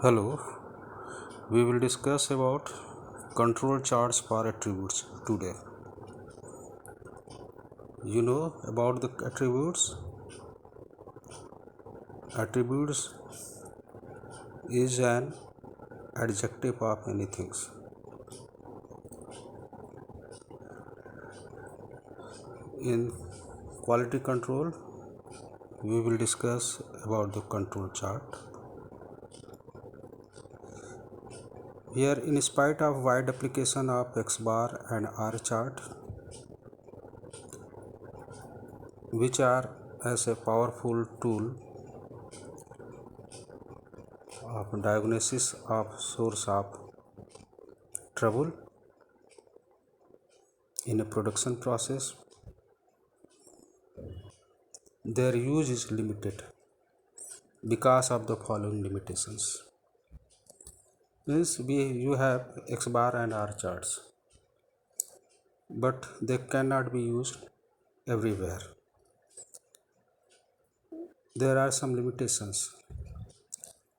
Hello, we will discuss about control charts for attributes today. You know about the attributes? Attributes is an adjective of many things. In quality control, we will discuss about the control chart. Here, in spite of wide application of X bar and R chart, which are as a powerful tool of diagnosis of source of trouble in a production process, their use is limited because of the following limitations. Means you have X bar and R charts, but they cannot be used everywhere. There are some limitations,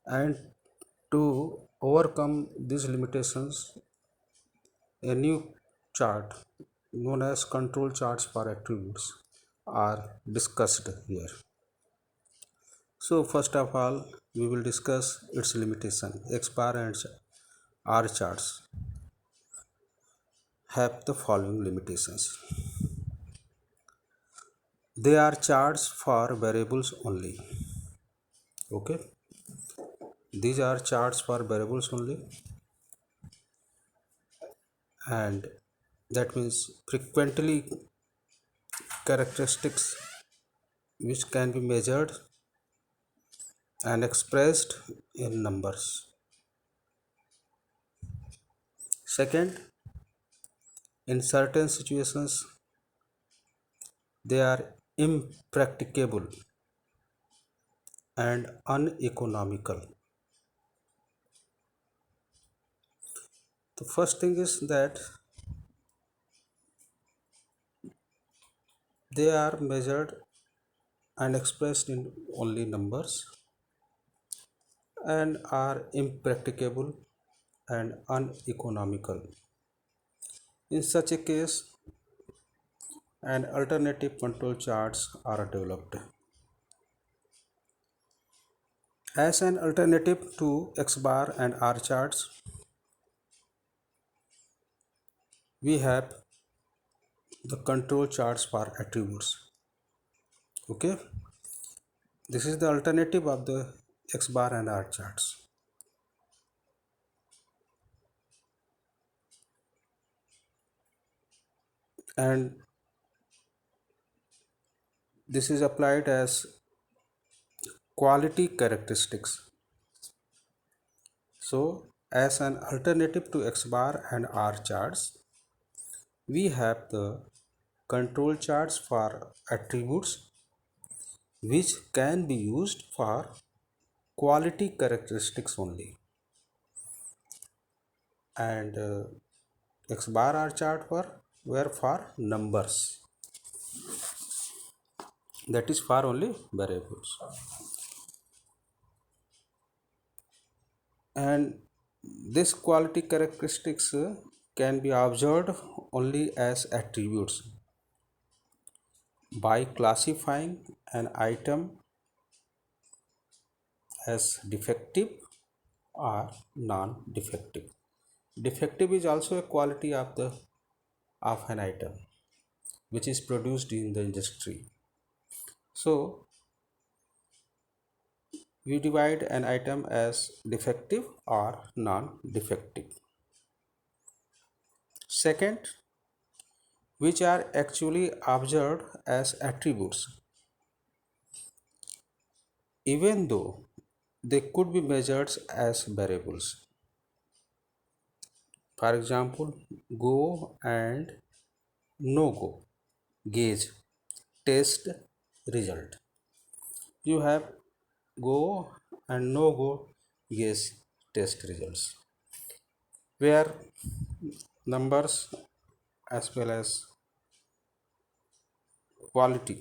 and to overcome these limitations, a new chart known as control charts for attributes are discussed here. So first of all, we will discuss its limitation. X bar and R charts have the following limitations. They are charts for variables only. Okay, these are charts for variables only, and that means frequently characteristics which can be measured and expressed in numbers. Second, in certain situations they are impracticable and uneconomical. The first thing is that they are measured and expressed in only numbers and are impracticable and uneconomical. In such a case, an alternative control charts are developed. As an alternative to X bar and R charts, we have the control charts for attributes. Okay, this is the alternative of the X bar and R charts. And this is applied as quality characteristics. So, as an alternative to X bar and R charts, we have the control charts for attributes which can be used for quality characteristics only, and X bar R chart were for numbers, that is for only variables. And this quality characteristics can be observed only as attributes by classifying an item as defective or non-defective. Defective is also a quality of an item which is produced in the industry. So we divide an item as defective or non-defective. Second, which are actually observed as attributes, even though they could be measured as variables. For example, go and no go gauge test result. You have go and no go gauge test results, where numbers as well as quality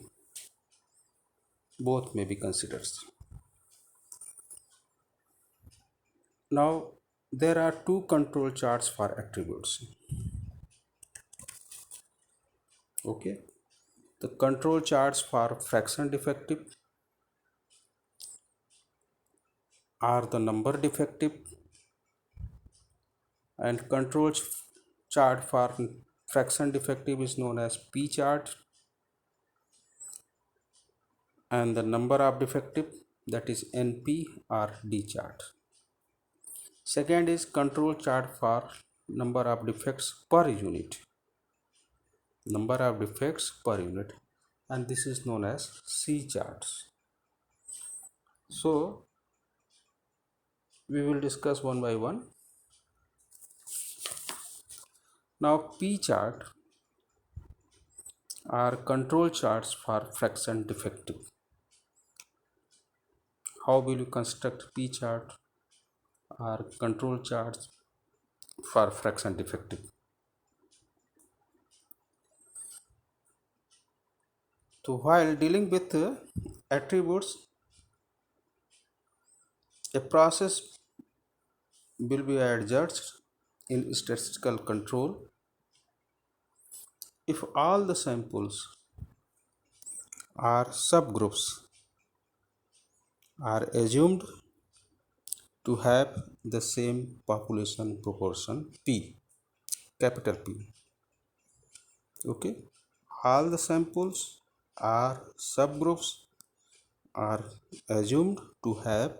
both may be considered. Now there are two control charts for attributes. Okay, the control charts for fraction defective are the number defective, and control chart for fraction defective is known as P chart, and the number of defective, that is NP or D chart. Second is control chart for number of defects per unit, and this is known as C charts. So we will discuss one by one. Now P chart are control charts for fraction defective. How will you construct P chart or control charts for fraction defective? So while dealing with attributes, a process will be adjudged in statistical control if all the samples or subgroups are assumed to have the same population proportion P, capital P. Okay, all the samples or subgroups are assumed to have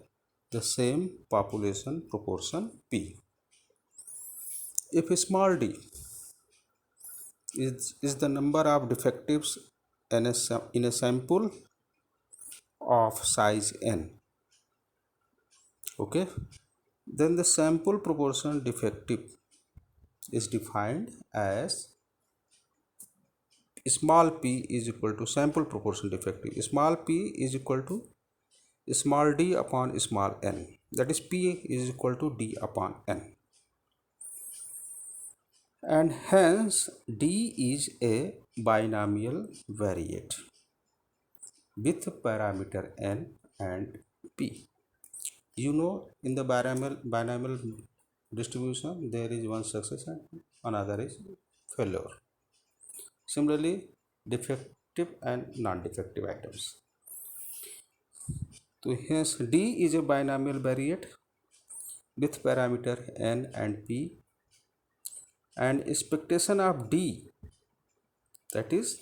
the same population proportion P. If small d is the number of defectives in a sample of size n, okay, then the sample proportion defective is defined as small p is equal to sample proportion defective. Small p is equal to small d upon small n, that is p is equal to d upon n, and hence d is a binomial variate with parameter n and p. You know, in the binomial distribution there is one success and another is failure. Similarly, defective and non-defective items. So hence d is a binomial variate with parameter n and p, and expectation of d, that is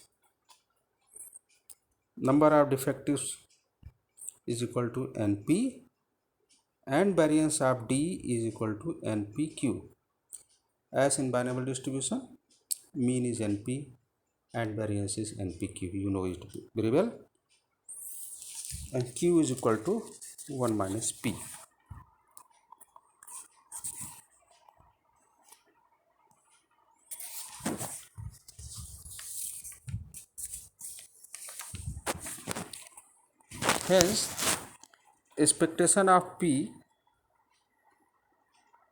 number of defectives, is equal to np, and variance of d is equal to npq. As in binomial distribution, mean is np and variance is npq. You know it very well. And q is equal to 1 minus p. Hence, expectation of p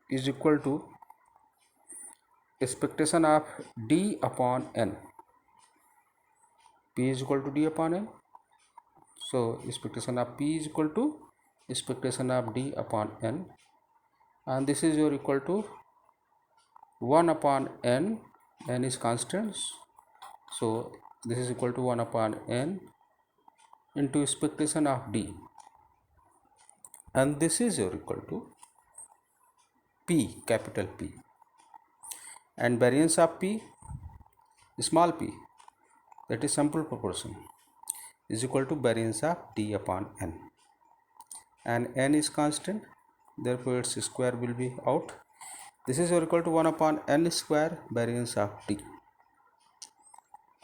is equal to expectation of d upon n. P is equal to d upon n. So expectation of p is equal to expectation of d upon n, and this is your equal to 1 upon n. N is constant, so this is equal to 1 upon n into expectation of d, and this is your equal to p, capital P, and variance of p, small p, that is sample proportion, is equal to variance of d upon n, and n is constant, therefore its square will be out. This is equal to 1 upon n square variance of d,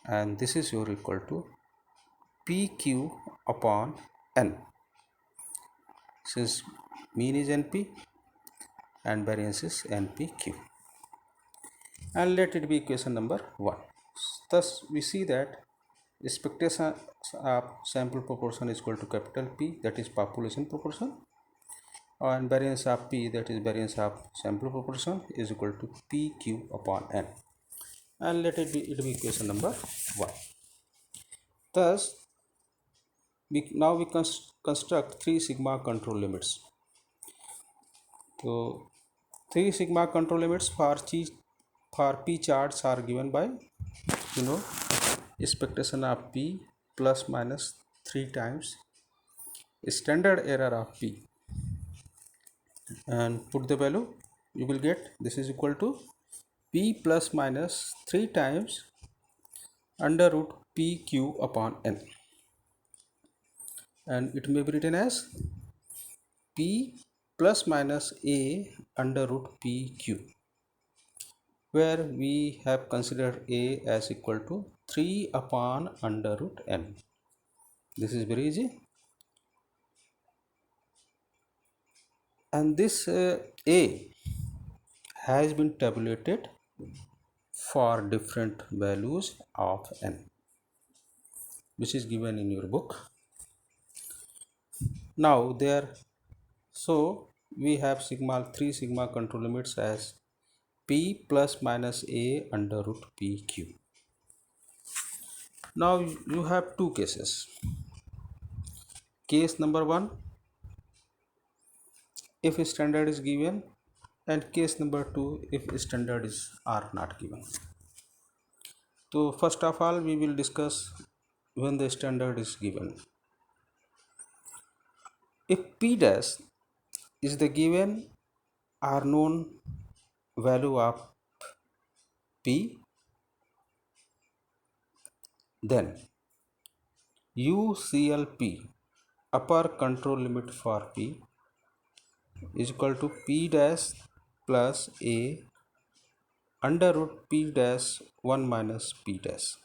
and this is equal to pq upon n, since mean is np and variance is npq, and let it be equation number 1. Thus we see that expectation of sample proportion is equal to capital P, that is population proportion, and variance of p, that is variance of sample proportion, is equal to pq upon n, and let it be equation number 1. Thus now we construct 3 sigma control limits. So 3 sigma control limits for P charts are given by, you know, expectation of P plus minus 3 times standard error of P, and put the value, you will get this is equal to P plus minus 3 times under root PQ upon N, and it may be written as P plus minus A under root PQ, where we have considered A as equal to 3 upon under root N. This is very easy. And this A has been tabulated for different values of N, which is given in your book. Now there, so we have 3 sigma control limits as P plus minus A under root PQ. Now you have two cases. Case number 1, if standard is given, and case number 2, if standard are not given. So first of all, we will discuss when the standard is given. If P dash is the given or known value of P, then UCLP, upper control limit for P, is equal to P dash plus A under root P dash 1 minus P dash,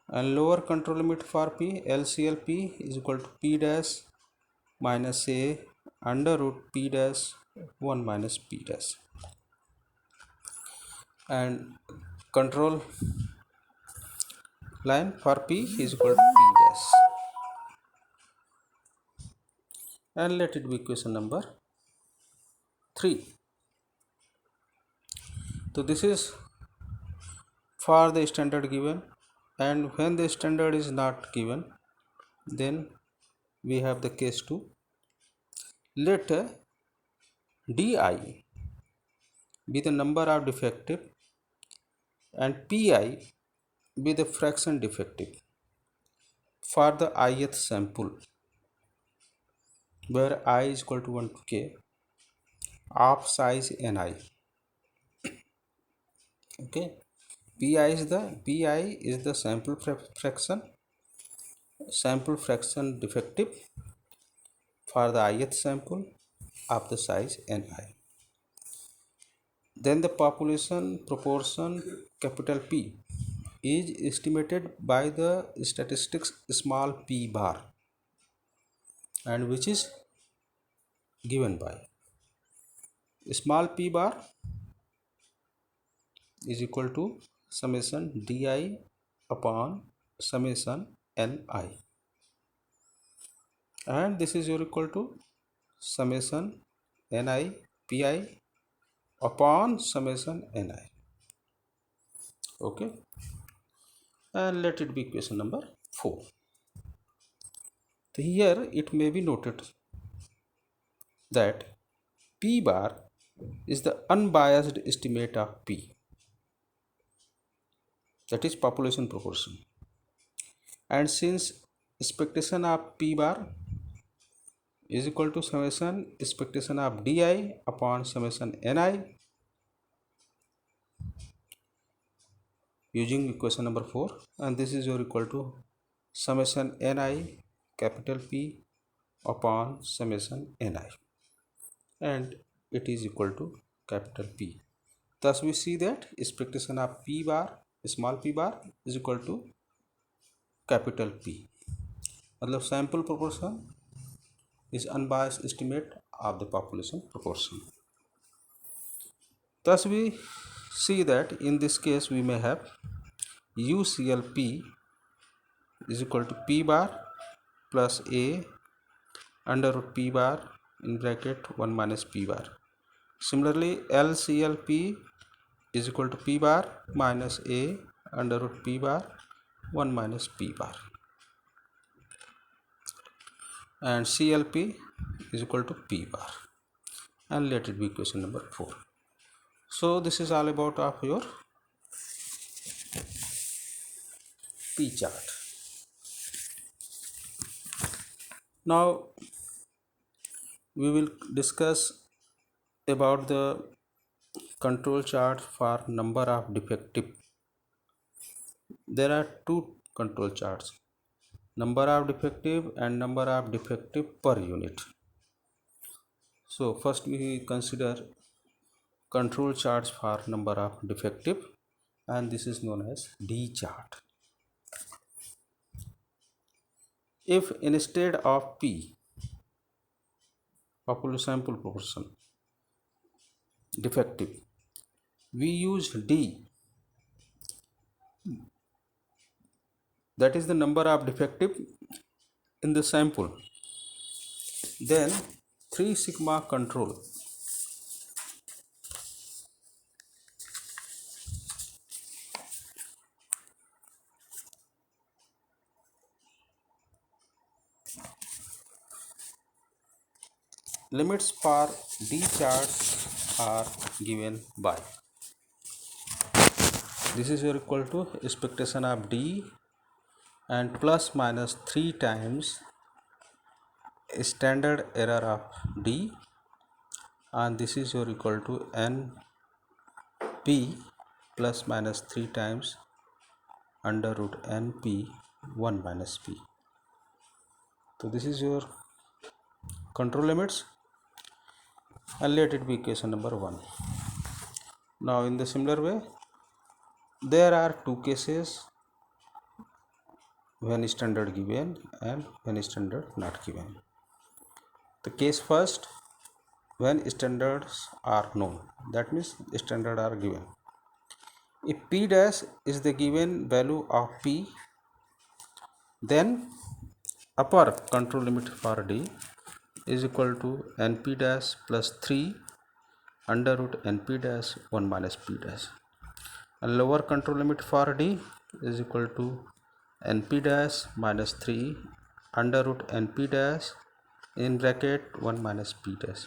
and lower control limit for P, LCLP, is equal to P dash minus A under root P dash 1 minus P dash, and control line for P is equal to P dash, and let it be equation number 3. So this is for the standard given, and when the standard is not given, then we have the case 2. Let Di be the number of defective and Pi be the fraction defective for the ith sample, where I is equal to 1 to k of size Ni. Okay, Pi is the sample fraction defective for the ith sample of the size Ni. Then the population proportion capital P is estimated by the statistics small p bar, and which is given by small p bar is equal to summation Di upon summation Ni, and this is equal to summation Ni Pi upon summation Ni. Okay, and let it be equation number 4. So here it may be noted that P bar is the unbiased estimate of P, that is population proportion, and since expectation of P bar is equal to summation expectation of Di upon summation Ni, using equation number 4, and this is equal to summation Ni capital P upon summation Ni, and it is equal to capital P. Thus we see that expectation of P bar, small p bar, is equal to capital P. मतलब sample proportion is unbiased estimate of the population proportion. Thus we see that in this case we may have UCLP is equal to P bar plus A under root P bar in bracket 1 minus P bar. Similarly, LCLP is equal to P bar minus A under root P bar 1 minus P bar, and CLP is equal to P bar. and let it be equation number 4. So this is all about of your P chart. Now we will discuss about the control chart for number of defective. There are two control charts, number of defective and number of defective per unit. So first we consider control charts for number of defective, and this is known as D chart. If instead of P, population sample proportion, defective, we use D, that is the number of defective in the sample, then 3 sigma control limits for D charts are given by, this is equal to expectation of D and plus minus 3 times standard error of D, and this is equal to NP plus minus 3 times under root NP 1 minus P. So this is your control limits, and let it be equation number 1. Now in the similar way, there are two cases when standard given and when standard not given. The case first, when standards are known, that means standard are given. If P dash is the given value of P, then upper control limit for D is equal to NP dash plus 3 under root NP dash 1 minus P dash, and lower control limit for D is equal to NP dash minus 3 under root NP dash in bracket 1 minus P dash,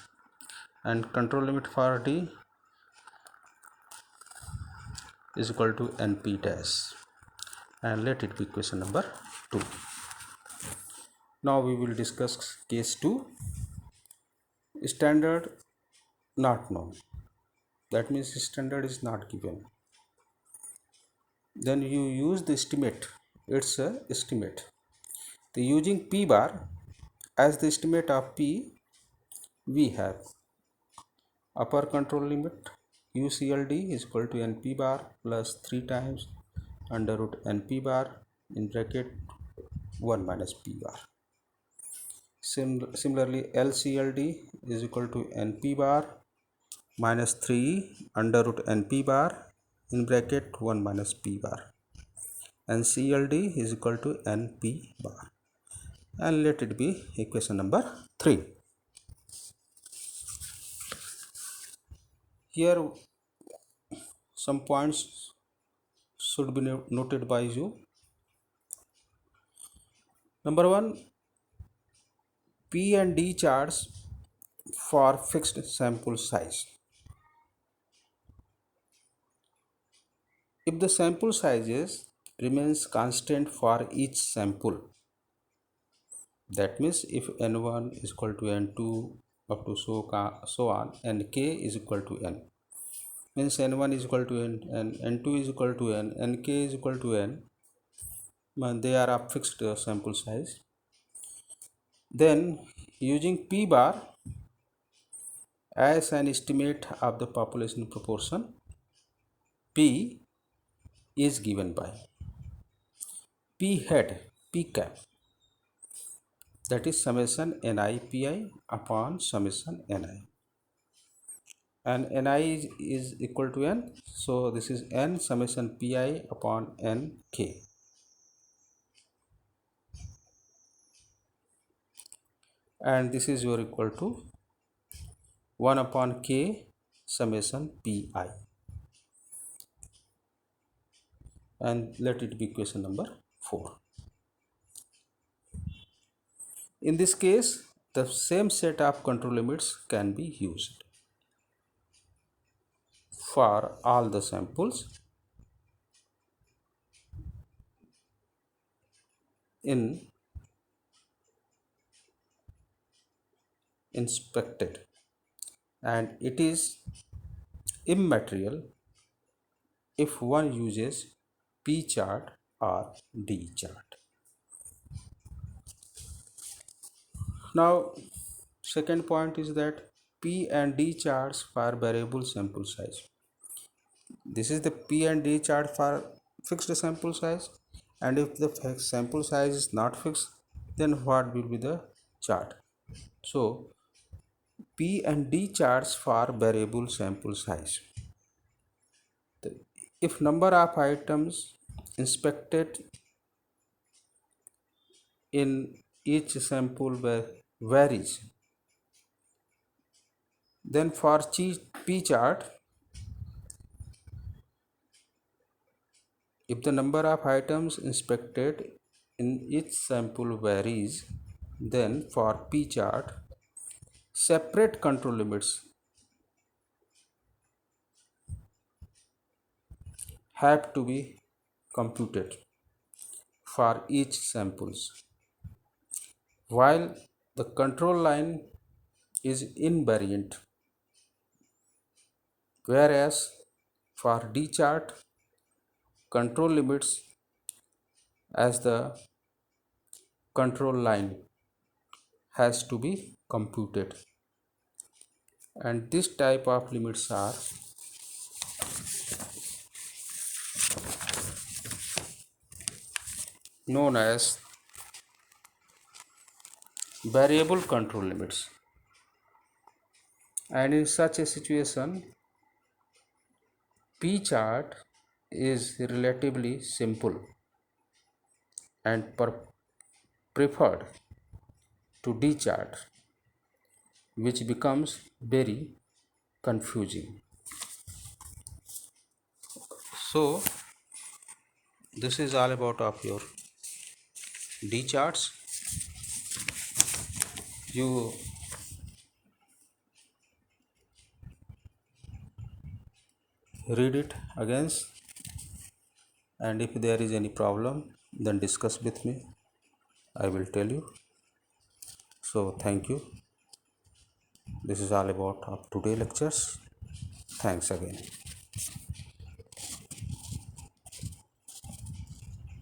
and control limit for D is equal to NP dash, and let it be equation number 2. Now we will discuss case 2, standard not known, that means standard is not given. Then you use the estimate, it's a estimate. The using P bar as the estimate of P, we have upper control limit UCLD is equal to NP bar plus 3 times under root NP bar in bracket 1 minus P bar. Similarly, LCLD is equal to NP bar minus 3 under root NP bar in bracket 1 minus P bar, and CLD is equal to NP bar, and let it be equation number 3. Here some points should be noted by you. Number 1, P and D charts for fixed sample size. If the sample sizes remains constant for each sample, that means if n1 is equal to n2 up to so on, and k is equal to n, means n1 is equal to n, and n2 is equal to n, and k is equal to n, they are of fixed sample size. Then using P bar as an estimate of the population proportion, P is given by P head, P cap, that is summation Ni Pi upon summation Ni, and Ni is equal to n, so this is n summation Pi upon n k, and this is your equal to 1 upon k summation Pi, and let it be equation number 4. In this case, the same set of control limits can be used. for all the samples in inspected, and it is immaterial if one uses P chart or D chart. Now, second point is that P and D charts for variable sample size. This is the P and D chart for fixed sample size, and if the sample size is not fixed, then what will be the chart? So P and D charts for variable sample size. If number of items inspected in each sample varies, then for P chart, if the number of items inspected in each sample varies, then for P chart, separate control limits have to be computed for each samples, while the control line is invariant, whereas for D chart, control limits as the control line has to be computed, and this type of limits are known as variable control limits. And in such a situation, P chart is relatively simple and preferred to D chart, which becomes very confusing. So this is all about of your D charts. You read it again, and if there is any problem, then discuss with me. I will tell you. So thank you. This is all about of today lectures. Thanks again.